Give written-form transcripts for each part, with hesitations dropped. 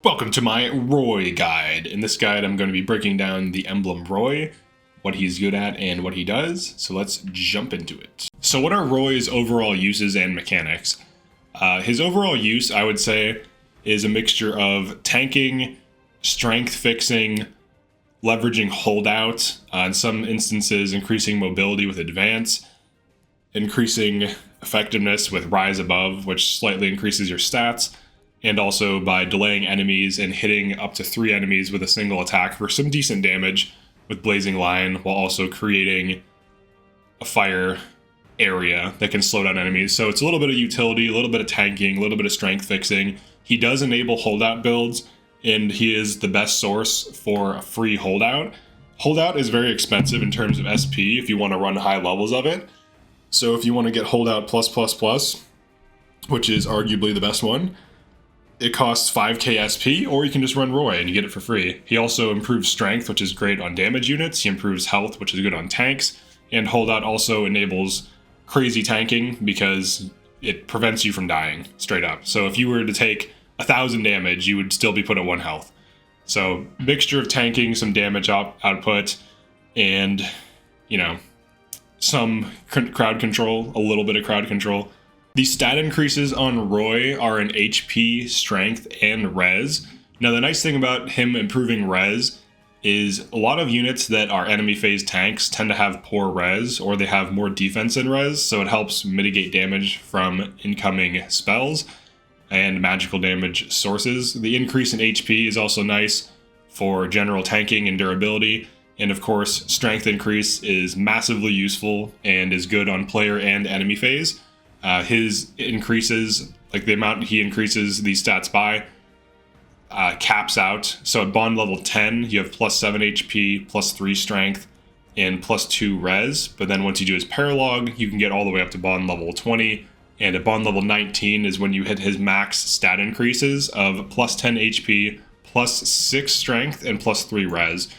Welcome to my Roy guide. In this guide, I'm going to be breaking down the emblem Roy, what he's good at, and what he does. So let's jump into it. So what are Roy's overall uses and mechanics? His overall use, I would say, is a mixture of tanking, strength fixing, leveraging holdout, in some instances increasing mobility with advance, increasing effectiveness with rise above, which slightly increases your stats, and also by delaying enemies and hitting up to 3 enemies with a single attack for some decent damage with Blazing Line, while also creating a fire area that can slow down enemies. So it's a little bit of utility, a little bit of tanking, a little bit of strength fixing. He does enable holdout builds, and he is the best source for a free holdout. Holdout is very expensive in terms of SP if you want to run high levels of it. So if you want to get holdout plus, which is arguably the best one, it costs 5k SP, or you can just run Roy and you get it for free. He also improves strength, which is great on damage units. He improves health, which is good on tanks. And holdout also enables crazy tanking because it prevents you from dying, straight up. So if you were to take 1,000 damage, you would still be put at 1 health. So mixture of tanking, some damage output, and, some crowd control, a little bit of crowd control. The stat increases on Roy are in HP, strength, and res. Now the nice thing about him improving res is a lot of units that are enemy phase tanks tend to have poor res, or they have more defense than res, so it helps mitigate damage from incoming spells and magical damage sources. The increase in HP is also nice for general tanking and durability. And of course, strength increase is massively useful and is good on player and enemy phase. His increases, like the amount he increases these stats by, caps out. So at bond level 10, you have plus 7 HP, plus 3 strength, and plus 2 res. But then once you do his paralog, you can get all the way up to bond level 20. And at bond level 19 is when you hit his max stat increases of plus 10 HP, plus 6 strength, and plus 3 res.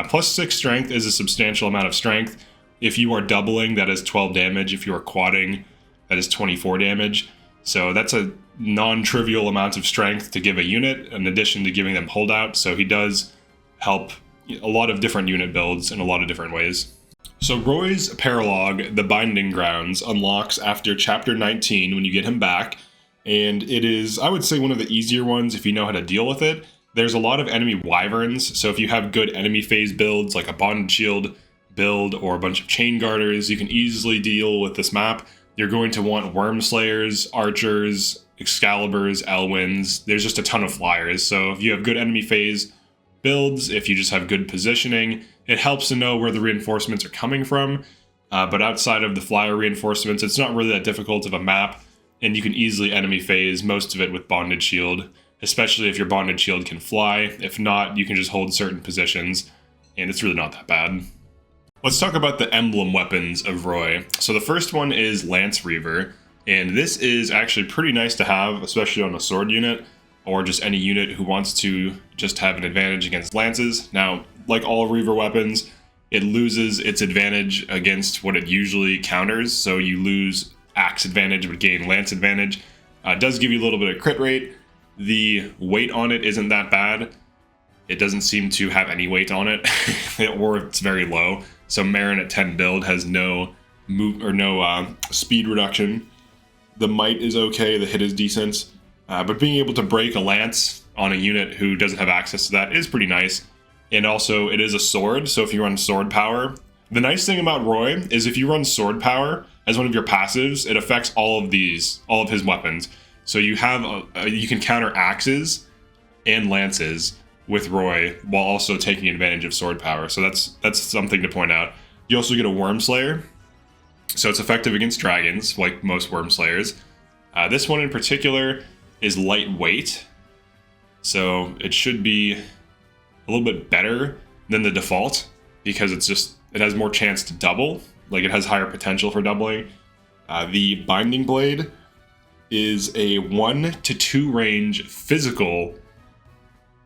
Plus 6 strength is a substantial amount of strength. If you are doubling, that is 12 damage. If you are quadding, that is 24 damage. So that's a non-trivial amount of strength to give a unit, in addition to giving them holdout. So he does help a lot of different unit builds in a lot of different ways. So Roy's paralog, the Binding Grounds, unlocks after chapter 19 when you get him back. And it is, I would say, one of the easier ones if you know how to deal with it. There's a lot of enemy wyverns. So if you have good enemy phase builds, like a bonded shield build or a bunch of chain garters, you can easily deal with this map. You're going to want Worm Slayers, Archers, Excaliburs, Elwynds. There's just a ton of flyers. So if you have good enemy phase builds, if you just have good positioning, it helps to know where the reinforcements are coming from. But outside of the flyer reinforcements, it's not really that difficult of a map, and you can easily enemy phase most of it with Bonded Shield, especially if your Bonded Shield can fly. If not, you can just hold certain positions, and it's really not that bad. Let's talk about the emblem weapons of Roy. So the first one is Lance Reaver, and this is actually pretty nice to have, especially on a sword unit, or just any unit who wants to just have an advantage against lances. Now, like all Reaver weapons, it loses its advantage against what it usually counters, so you lose axe advantage but gain lance advantage. It does give you a little bit of crit rate. The weight on it isn't that bad. It doesn't seem to have any weight on it, or it's very low. So Marin at 10 build has no speed reduction. The might is okay, the hit is decent, but being able to break a lance on a unit who doesn't have access to that is pretty nice. And also, it is a sword, so if you run sword power, the nice thing about Roy is if you run sword power as one of your passives, it affects all of his weapons. So you can counter axes and lances with Roy while also taking advantage of sword power. So that's something to point out. You also get a Worm Slayer. So it's effective against dragons, like most Worm Slayers. This one in particular is lightweight. So it should be a little bit better than the default because it has more chance to double. Like, it has higher potential for doubling. The Binding Blade is a 1 to 2 range physical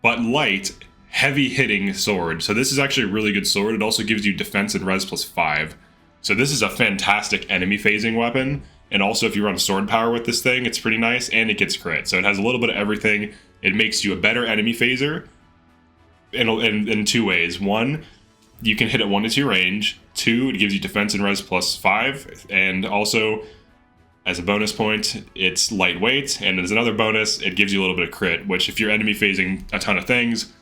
but light, heavy-hitting sword. So this is actually a really good sword. It also gives you defense and res plus 5. So this is a fantastic enemy phasing weapon. And also, if you run sword power with this thing, it's pretty nice, and it gets crit. So it has a little bit of everything. It makes you a better enemy phaser in two ways. One, you can hit at 1 to 2 range. 2, it gives you defense and res +5, and also as a bonus point, it's lightweight, and as another bonus, it gives you a little bit of crit, which if you're enemy phasing a ton of things,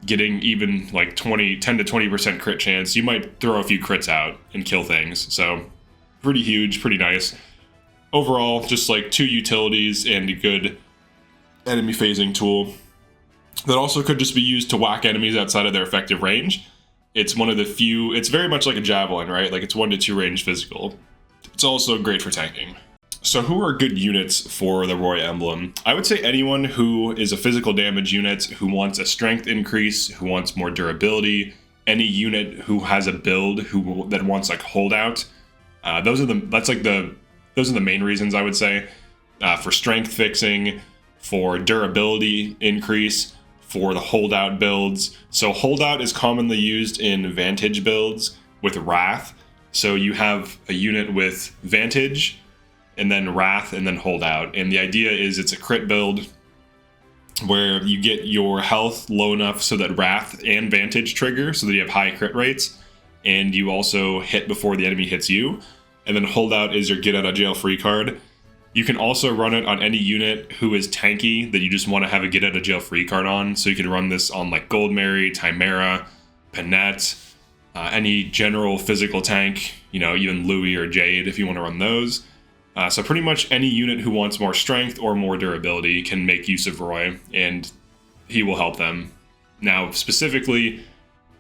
getting even like 10 to 20% crit chance, you might throw a few crits out and kill things. So pretty huge, pretty nice. Overall, just like 2 utilities and a good enemy phasing tool that also could just be used to whack enemies outside of their effective range. It's one of the few, it's very much like a javelin, right? Like it's 1 to 2 range physical. It's also great for tanking. So who are good units for the Roy emblem? I would say anyone who is a physical damage unit, who wants a strength increase, who wants more durability, any unit who has a build that wants like holdout. Those are the main reasons I would say. For strength fixing, for durability increase, for the holdout builds. So holdout is commonly used in Vantage builds with Wrath. So you have a unit with Vantage, and then Wrath, and then Holdout. And the idea is it's a crit build where you get your health low enough so that Wrath and Vantage trigger, so that you have high crit rates, and you also hit before the enemy hits you. And then Holdout is your get out of jail free card. You can also run it on any unit who is tanky that you just want to have a get out of jail free card on. So you can run this on like Goldmary, Chimera, Panette, any general physical tank, even Louis or Jade if you want to run those. So pretty much any unit who wants more strength or more durability can make use of Roy, and he will help them. Now, specifically,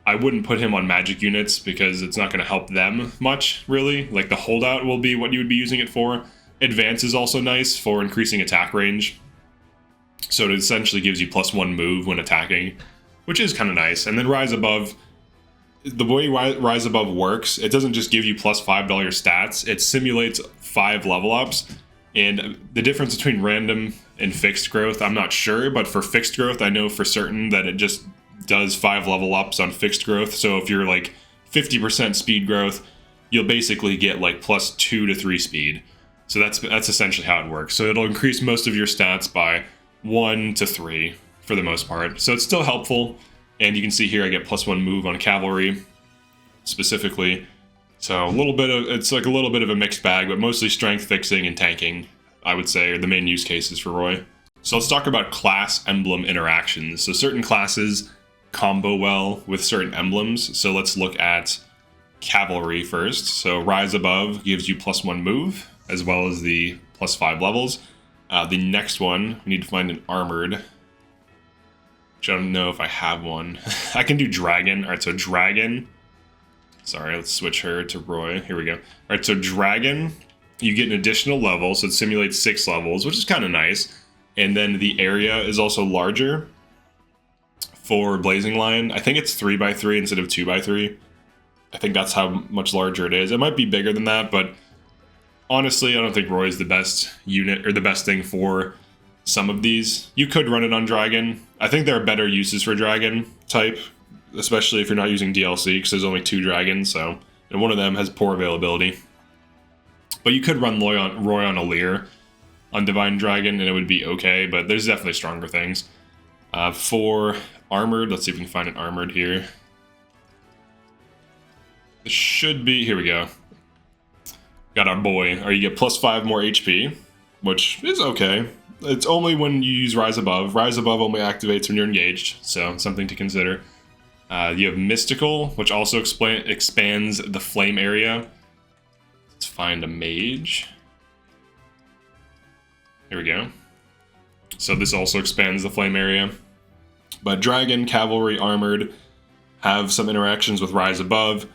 I wouldn't put him on magic units because it's not going to help them much, really. Like the holdout will be what you would be using it for. Advance is also nice for increasing attack range. So it essentially gives you +1 move when attacking, which is kind of nice. And then Rise Above, the way Rise Above works, it doesn't just give you +5 stats, it simulates 5 level ups. And the difference between random and fixed growth, I'm not sure, but for fixed growth, I know for certain that it just does 5 level ups on fixed growth. So if you're like 50% speed growth, you'll basically get like +2 to 3 speed. So that's essentially how it works. So it'll increase most of your stats by 1 to 3 for the most part. So it's still helpful. And you can see here I get +1 move on cavalry specifically. So it's like a little bit of a mixed bag, but mostly strength fixing and tanking, I would say, are the main use cases for Roy. So let's talk about class emblem interactions. So certain classes combo well with certain emblems. So let's look at cavalry first. So Rise Above gives you +1 move, as well as the +5 levels. The next one, we need to find an armored, which I don't know if I have one. I can do Dragon. All right, so Dragon. Sorry, let's switch her to Roy. Here we go. All right, so Dragon, you get an additional level, so it simulates 6 levels, which is kind of nice. And then the area is also larger for Blazing Lion. I think it's 3x3 instead of 2x3. I think that's how much larger it is. It might be bigger than that, but honestly, I don't think Roy is the best unit or the best thing for some of these. You could run it on Dragon. I think there are better uses for Dragon type, especially if you're not using DLC, because there's only 2 dragons, and one of them has poor availability. But you could run Roy on Alir on Divine Dragon, and it would be okay, but there's definitely stronger things. For Armored, let's see if we can find an Armored here. It should be, here we go. Got our boy, or you get +5 more HP, which is okay. It's only when you use Rise Above. Rise Above only activates when you're engaged, so something to consider. You have Mystical, which also expands the flame area. Let's find a mage. Here we go. So this also expands the flame area. But Dragon, Cavalry, Armored have some interactions with Rise Above,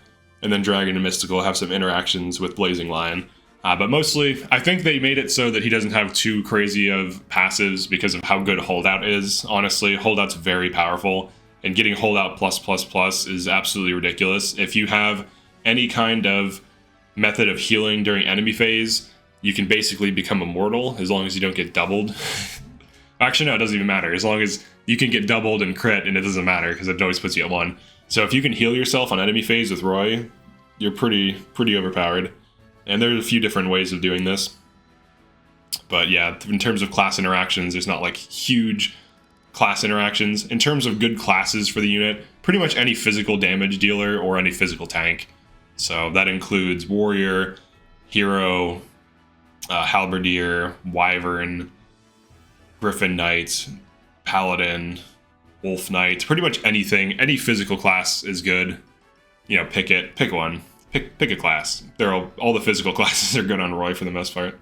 and then Dragon and Mystical have some interactions with Blazing Lion. But mostly, I think they made it so that he doesn't have too crazy of passives because of how good Holdout is. Honestly, Holdout's very powerful, and getting Holdout +++ is absolutely ridiculous. If you have any kind of method of healing during enemy phase, you can basically become immortal as long as you don't get doubled. Actually, no, it doesn't even matter. As long as you can get doubled and crit, and it doesn't matter because it always puts you at 1. So if you can heal yourself on enemy phase with Roy, you're pretty overpowered. And there's a few different ways of doing this. But yeah, in terms of class interactions, there's not like huge class interactions. In terms of good classes for the unit, pretty much any physical damage dealer or any physical tank. So that includes warrior, hero, halberdier, wyvern, griffin knight, paladin, wolf knight. Pretty much anything, any physical class is good. You know, pick one. Pick a class. They're all the physical classes are good on Roy for the most part.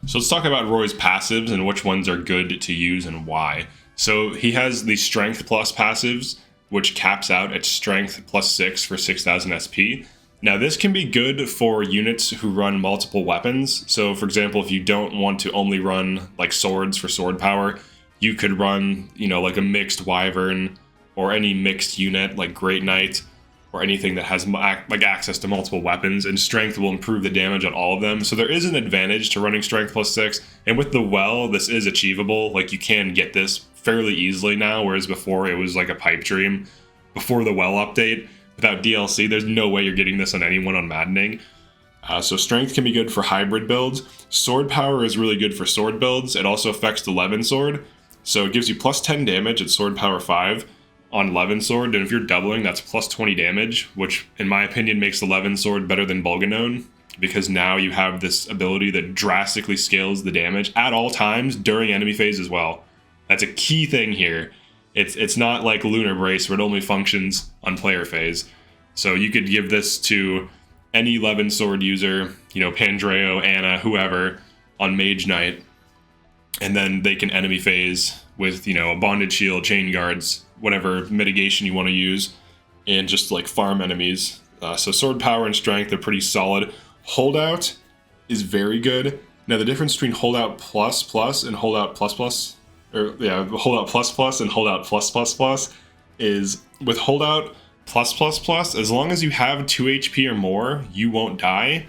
So let's talk about Roy's passives and which ones are good to use and why. So he has the Strength Plus passives, which caps out at Strength +6 for 6,000 SP. Now this can be good for units who run multiple weapons. So for example, if you don't want to only run like swords for sword power, you could run, you know, like a mixed wyvern or any mixed unit like Great Knight or anything that has like access to multiple weapons, and strength will improve the damage on all of them. So there is an advantage to running strength +6, and with the well, this is achievable. Like you can get this fairly easily now, whereas before it was like a pipe dream. Before the well update, without DLC, there's no way you're getting this on anyone on Maddening. So strength can be good for hybrid builds. Sword power is really good for sword builds. It also affects the Levin sword, so it gives you +10 damage at sword power 5 on Levin sword, and if you're doubling, that's +20 damage, which in my opinion makes the Levin sword better than Bolganone, because now you have this ability that drastically scales the damage at all times during enemy phase as well. That's a key thing here. It's not like Lunar Brace where it only functions on player phase. So you could give this to any Levin sword user, you know, Pandreo, Anna, whoever, on Mage Knight, and then they can enemy phase with, you know, a bonded shield, chain guards, whatever mitigation you want to use, and just like farm enemies. So sword power and strength are pretty solid. Holdout is very good. Now the difference between holdout plus and holdout plus, or yeah, holdout plus and holdout plus is with holdout plus, as long as you have 2 HP or more, you won't die.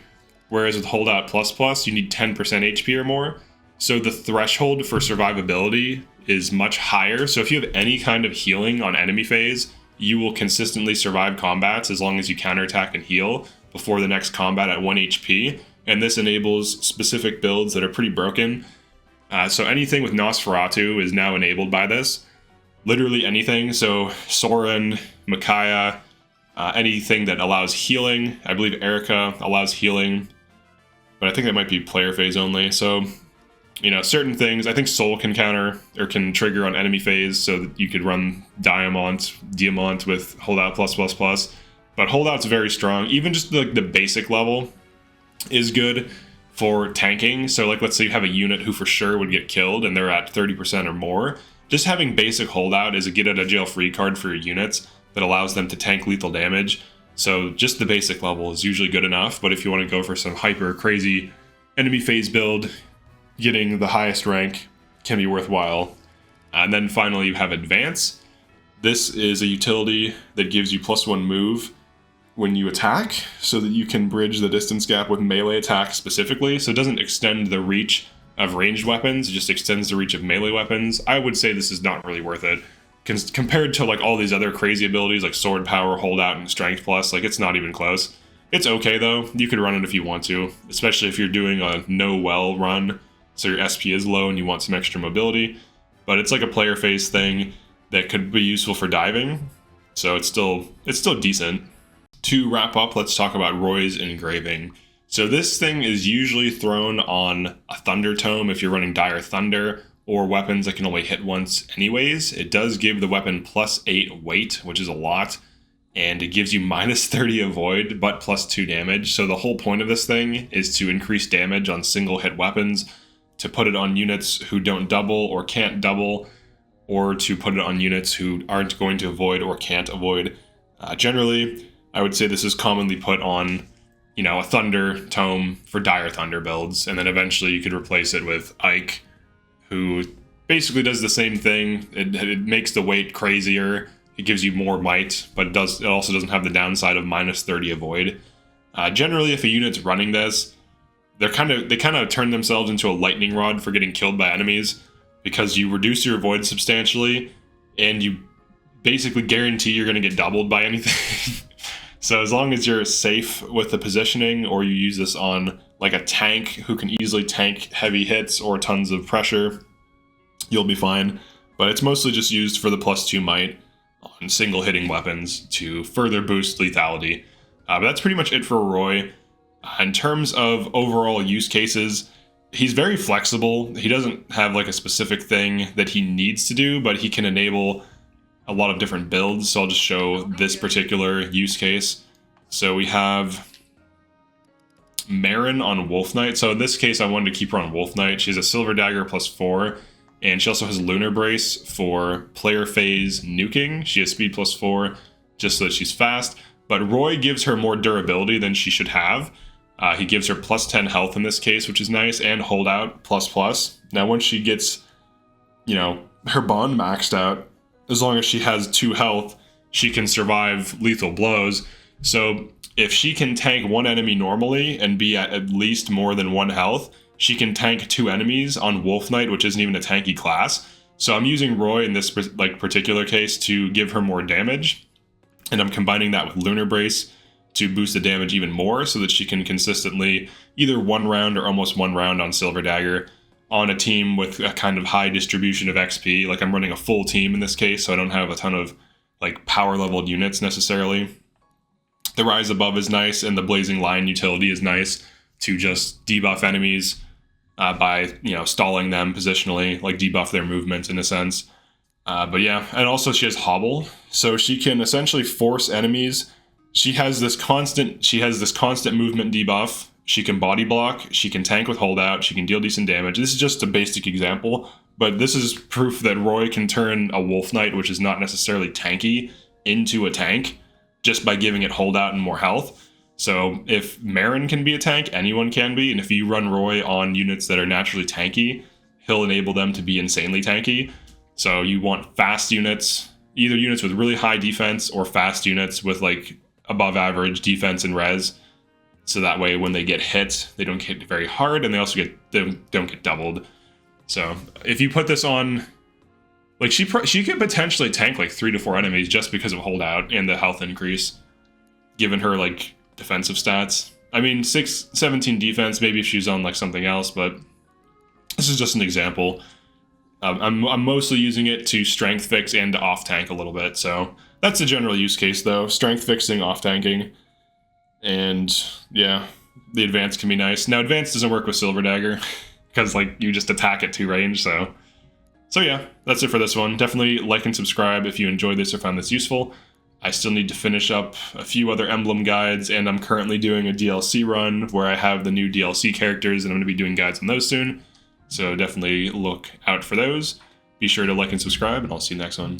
Whereas with holdout plus, you need 10% HP or more. So the threshold for survivability is much higher. So if you have any kind of healing on enemy phase, you will consistently survive combats as long as you counterattack and heal before the next combat at 1 HP. And this enables specific builds that are pretty broken. So anything with Nosferatu is now enabled by this. Literally anything. So Soren, Micaiah, anything that allows healing. I believe Erica allows healing, but I think that might be player phase only. So, you know, certain things, I think Soul can counter or can trigger on enemy phase, so that you could run Diamant with holdout plus. But holdout's very strong. Even just the basic level is good for tanking. So like, let's say you have a unit who for sure would get killed and they're at 30% or more. Just having basic holdout is a get out of jail free card for your units that allows them to tank lethal damage. So just the basic level is usually good enough. But if you want to go for some hyper crazy enemy phase build, getting the highest rank can be worthwhile. And then finally you have Advance. This is a utility that gives you +1 move when you attack, so that you can bridge the distance gap with melee attack specifically. So it doesn't extend the reach of ranged weapons, it just extends the reach of melee weapons. I would say this is not really worth it. Compared to like all these other crazy abilities like sword power, holdout, and strength plus, like it's not even close. It's okay though, you could run it if you want to, especially if you're doing a no well run. So your SP is low and you want some extra mobility, but it's like a player phase thing that could be useful for diving. So it's still decent. To wrap up, let's talk about Roy's Engraving. So this thing is usually thrown on a Thunder Tome if you're running Dire Thunder, or weapons that can only hit once anyways. It does give the weapon +8 weight, which is a lot, and it gives you -30 avoid, but +2 damage. So the whole point of this thing is to increase damage on single hit weapons, to put it on units who don't double or can't double, or to put it on units who aren't going to avoid or can't avoid. Generally, I would say this is commonly put on, you know, a Thunder Tome for Dire Thunder builds, and then eventually you could replace it with Ike, who basically does the same thing. It makes the weight crazier, it gives you more might, but it also doesn't have the downside of -30 avoid. Generally, if a unit's running this, they kind of turn themselves into a lightning rod for getting killed by enemies, because you reduce your avoid substantially, and you basically guarantee you're going to get doubled by anything. So as long as you're safe with the positioning, or you use this on like a tank who can easily tank heavy hits or tons of pressure, you'll be fine. but it's mostly just used for the +2 might on single hitting weapons to further boost lethality. But that's pretty much it for Roy. In terms of overall use cases, he's very flexible. He doesn't have like a specific thing that he needs to do, but he can enable a lot of different builds. So I'll just show this particular use case. So we have Marin on Wolf Knight. So in this case, I wanted to keep her on Wolf Knight. She has a Silver Dagger +4, and she also has Lunar Brace for player phase nuking. She has speed +4, just so that she's fast. But Roy gives her more durability than she should have. He gives her +10 health in this case, which is nice, and holdout ++. Now, once she gets, her bond maxed out, as long as she has 2 health, she can survive lethal blows. So if she can tank 1 enemy normally and be at least more than 1 health, she can tank 2 enemies on Wolf Knight, which isn't even a tanky class. So I'm using Roy in this particular case to give her more damage, and I'm combining that with Lunar Brace to boost the damage even more so that she can consistently either 1 round or almost 1 round on Silver Dagger on a team with a kind of high distribution of XP. Like, I'm running a full team in this case, so I don't have a ton of power leveled units necessarily. The Rise Above is nice, and the Blazing Line utility is nice to just debuff enemies by stalling them positionally, like debuff their movement in a sense. But yeah, and also she has Hobble, so she can essentially force enemies. She has this constant movement debuff. She can body block, she can tank with holdout, she can deal decent damage. This is just a basic example, but this is proof that Roy can turn a Wolf Knight, which is not necessarily tanky, into a tank just by giving it holdout and more health. So if Marin can be a tank, anyone can be, and if you run Roy on units that are naturally tanky, he'll enable them to be insanely tanky. So you want fast units, either units with really high defense or fast units with above average defense and res. So that way when they get hit, they don't hit very hard, and they also don't get doubled. So if you put this on, she could potentially tank 3 to 4 enemies just because of holdout and the health increase, given her defensive stats. I mean, 17 defense, maybe if she's on something else, but this is just an example. I'm mostly using it to strength fix and to off tank a little bit. So that's the general use case though. Strength fixing, off tanking. And yeah, the advance can be nice. Now advance doesn't work with Silver Dagger because you just attack at 2 range. So yeah, that's it for this one. Definitely like and subscribe if you enjoyed this or found this useful. I still need to finish up a few other emblem guides, and I'm currently doing a DLC run where I have the new DLC characters, and I'm going to be doing guides on those soon. So definitely look out for those. Be sure to like and subscribe, and I'll see you next one.